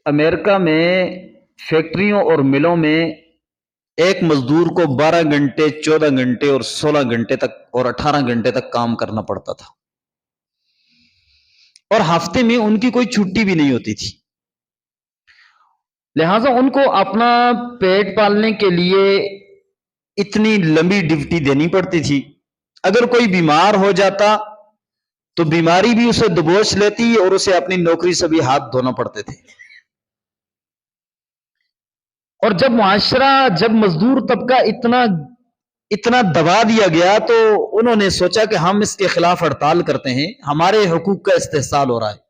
امریکہ میں فیکٹریوں اور ملوں میں ایک مزدور کو 12 گھنٹے 14 گھنٹے اور 16 گھنٹے تک اور 18 گھنٹے تک کام کرنا پڑتا تھا، اور ہفتے میں ان کی کوئی چھٹی بھی نہیں ہوتی تھی۔ لہذا ان کو اپنا پیٹ پالنے کے لیے اتنی لمبی ڈیوٹی دینی پڑتی تھی۔ اگر کوئی بیمار ہو جاتا تو بیماری بھی اسے دبوچ لیتی اور اسے اپنی نوکری سے بھی ہاتھ دھونا پڑتے تھے۔ اور جب معاشرہ، جب مزدور طبقہ اتنا دبا دیا گیا تو انہوں نے سوچا کہ ہم اس کے خلاف ہڑتال کرتے ہیں، ہمارے حقوق کا استحصال ہو رہا ہے۔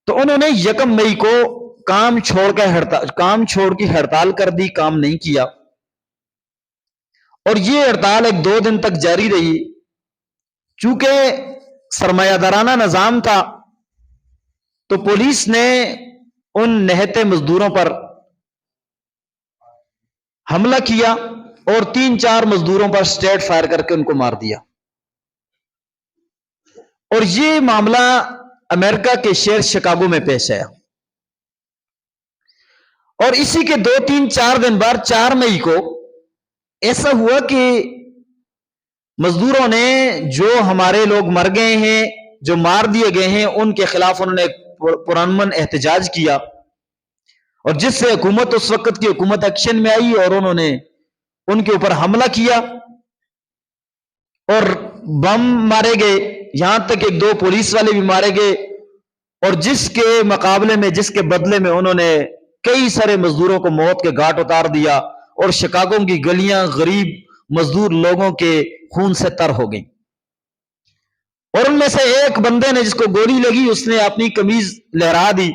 تو انہوں نے 1 مئی کو کام چھوڑ کی ہڑتال کر دی، کام نہیں کیا، اور یہ ہڑتال 2 دن تک جاری رہی۔ چونکہ سرمایہ دارانہ نظام تھا تو پولیس نے ان نہتے مزدوروں پر حملہ کیا اور 3-4 مزدوروں پر اسٹریٹ فائر کر کے ان کو مار دیا۔ اور یہ معاملہ امریکہ کے شہر شکاگو میں پیش آیا، اور اسی کے 2-3-4 دن بعد 4 مئی کو ایسا ہوا کہ مزدوروں نے، جو ہمارے لوگ مر گئے ہیں، جو مار دیے گئے ہیں، ان کے خلاف انہوں نے پرامن احتجاج کیا، اور جس سے حکومت، اس وقت کی حکومت ایکشن میں آئی اور انہوں نے ان کے اوپر حملہ کیا اور بم مارے گئے، یہاں تک 1-2 پولیس والے بھی مارے گئے، اور جس کے مقابلے میں، جس کے بدلے میں انہوں نے کئی سارے مزدوروں کو موت کے گھاٹ اتار دیا، اور شکاگو کی گلیاں غریب مزدور لوگوں کے خون سے تر ہو گئیں۔ اور ان میں سے ایک بندے نے، جس کو گولی لگی، اس نے اپنی قمیض لہرا دی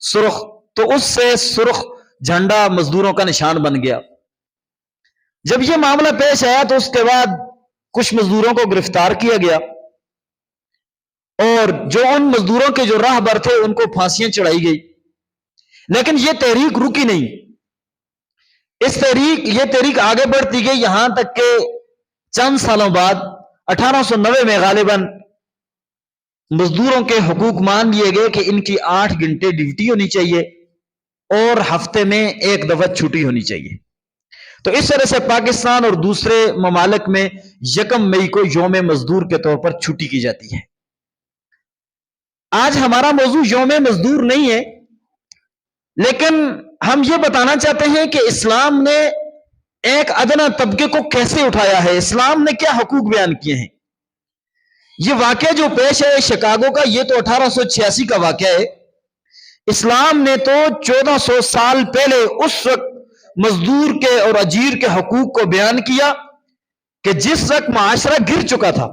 سرخ، تو اس سے سرخ جھنڈا مزدوروں کا نشان بن گیا۔ جب یہ معاملہ پیش آیا تو اس کے بعد کچھ مزدوروں کو گرفتار کیا گیا، اور جو ان مزدوروں کے جو راہبر تھے ان کو پھانسیاں چڑھائی گئی۔ لیکن یہ تحریک رکی نہیں، یہ تحریک آگے بڑھتی گئی، یہاں تک کہ چند سالوں بعد 1890 میں غالباً مزدوروں کے حقوق مان لیے گئے کہ ان کی 8 گھنٹے ڈیوٹی ہونی چاہیے اور ہفتے میں 1 دفعہ چھٹی ہونی چاہیے۔ تو اس طرح سے پاکستان اور دوسرے ممالک میں 1 مئی کو یوم مزدور کے طور پر چھٹی کی جاتی ہے۔ آج ہمارا موضوع یوم مزدور نہیں ہے، لیکن ہم یہ بتانا چاہتے ہیں کہ اسلام نے ایک ادنا طبقے کو کیسے اٹھایا ہے، اسلام نے کیا حقوق بیان کیے ہیں۔ یہ واقعہ جو پیش ہے شکاگو کا، یہ تو 1886 کا واقعہ ہے۔ اسلام نے تو 1400 سال پہلے اس وقت مزدور کے اور اجیر کے حقوق کو بیان کیا کہ جس وقت معاشرہ گر چکا تھا۔